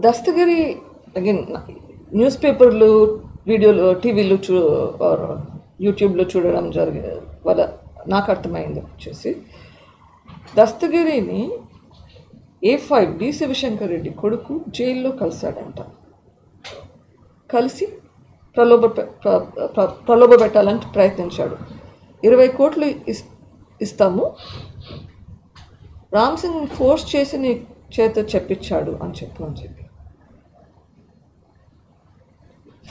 Dastagiri again news పేపర్లు, వీడియోలు, టీవీలు యూట్యూబ్లో చూడడం వల్ల నాకు అర్థమైంది వచ్చేసి దస్తగిరిని A5 డి శివశంకర్ రెడ్డి కొడుకు జైల్లో కలిశాడంట. కలిసి ప్రలోభ పెట్టాలని ప్రయత్నించాడు. 20 కోట్లు ఇస్తాము, రామ్ సింగ్ ఫోర్స్ చేసి నీ చేత చెప్పించాడు అని చెప్పి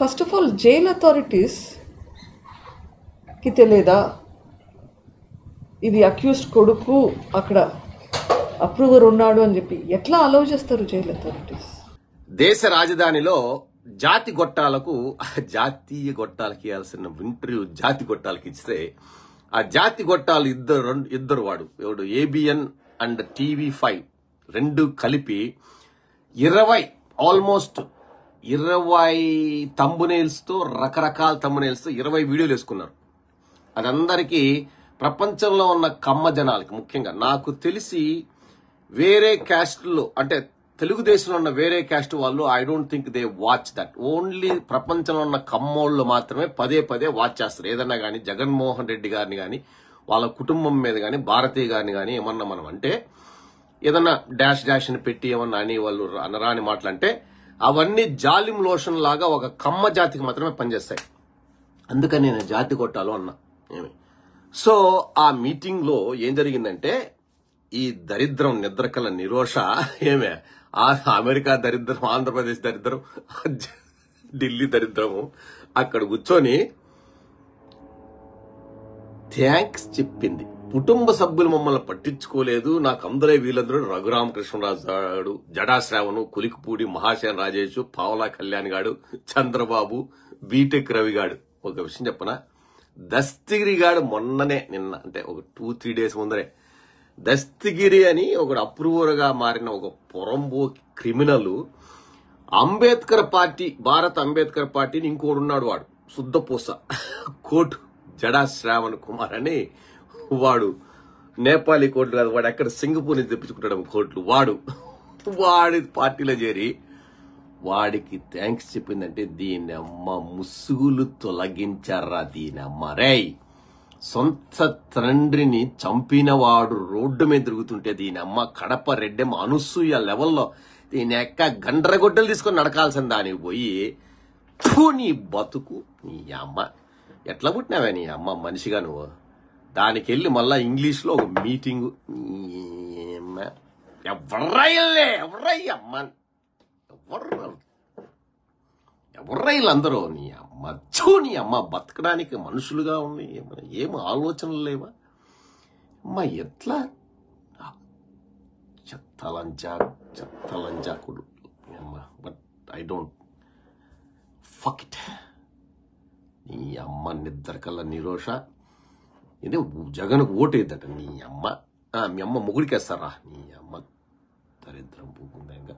ఫస్ట్ ఆఫ్ ఆల్ జైల్ అథారిటీస్కి తెలియదా ఇది అక్యూజ్డ్ కొడుకు, అక్కడ అప్రూవర్ ఉన్నాడు అని చెప్పి? ఎట్లా అలౌ చేస్తారు జైల్ అథారిటీస్? దేశ రాజధానిలో జాతి గొట్టాలకు జాతీయ గొట్టాలకి ఇవ్వాల్సిన ఇంటర్వ్యూ జాతి గొట్టాలకి ఇస్తే ఆ జాతి గొట్టాలు ఇద్దరు ఎవడు ఏబిఎన్ అండ్ TV5 రెండు కలిపి 20 థంబ్నెయిల్స్ తో రకరకాల థంబ్నెయిల్స్ తో 20 వీడియోలు వేసుకున్నారు. అదందరికీ ప్రపంచంలో ఉన్న కమ్మ జనాలకి, ముఖ్యంగా నాకు తెలిసి వేరే క్యాస్ట్లో అంటే తెలుగుదేశంలో ఉన్న వేరే క్యాస్ట్ వాళ్ళు I don't think they watch that. Only ప్రపంచంలో ఉన్న కమ్మోళ్ళు మాత్రమే పదే వాచ్ చేస్తారు. ఏదన్నా కానీ జగన్మోహన్ రెడ్డి గారిని కానీ వాళ్ళ కుటుంబం మీద కానీ భారతీయ గారిని కానీ ఏమన్నా మనం అంటే ఏదన్నా డాష్ అని పెట్టి ఏమన్నా అని వాళ్ళు అనరాని మాటలంటే అవన్నీ జాలిం లోషన్ లాగా ఒక కమ్మ జాతికి మాత్రమే పనిచేస్తాయి. అందుకని నేను జాతి కొట్టాలు అన్నా. సో ఆ మీటింగ్ లో ఏం జరిగిందంటే ఈ దరిద్రం నిద్రకల నిరోష అమెరికా దరిద్రం, ఆంధ్రప్రదేశ్ దరిద్రం, ఢిల్లీ దరిద్రము అక్కడ కూర్చొని థ్యాంక్స్ చెప్పింది. కుటుంబ సభ్యులు మమ్మల్ని పట్టించుకోలేదు, నాకు వీళ్ళందరూ రఘురామకృష్ణరాజు గాడు, జడా శ్రావణు, కులికిపూడి, మహాసేన రాజేష్, పావలా కళ్యాణ్ గాడు, చంద్రబాబు, బీటెక్ రవి గాడు. ఒక విషయం చెప్పనా, దస్తగిరి గాడు మొన్ననే నిన్న అంటే ఒక 2-3 డేస్ ముందరే దస్తగిరి అని ఒక అప్రూవర్ గా మారిన ఒక పొరంబో క్రిమినల్ అంబేద్కర్ పార్టీ, భారత అంబేద్కర్ పార్టీని ఇంకోడు ఉన్నాడు, వాడు శుద్ధపూస కోర్టు జడా శ్రావణ్ కుమార్ అని వాడు నేపాలీ కోర్టు కాదు, వాడు ఎక్కడ సింగపూర్ నుంచి తెప్పించుకుంటాడు కోర్టులు, వాడి పార్టీలో చేరి వాడికి థ్యాంక్స్ చెప్పిందంటే దీని అమ్మ ముసుగులు తొలగించారా దీని అమ్మ రేయ్. సొంత తండ్రిని చంపిన వాడు రోడ్డు మీద తిరుగుతుంటే దీని అమ్మ కడప రెడ్డెమ్మ అనసూయ లెవెల్లో దీని ఎక్క గండ్రగొడ్డలు తీసుకొని నడకాల్సిన దానికి పోయి నీ బతుకు నీ అమ్మ ఎట్లా పుట్టినావే నీ అమ్మ మనిషిగా నువ్వు. దానికి వెళ్ళి మళ్ళా ఇంగ్లీష్ లో ఒక మీటింగ్, ఎవర్రైళ్ళందరూ నీ అమ్మ నీ అమ్మ బతకడానికి మనుషులుగా ఉంది, ఏం ఆలోచనలు లేవా అమ్మా? ఎట్లా చెత్తలంజాకుడు but I don't fuck it. నీ అమ్మ నిద్రకల్లా నిరోష ఇదే జగన్కు ఓటేద్దట నీ అమ్మ. మీ అమ్మ మొగుడికేస్తారా నీ అమ్మ దరిద్రం పూకుందా ఇంకా.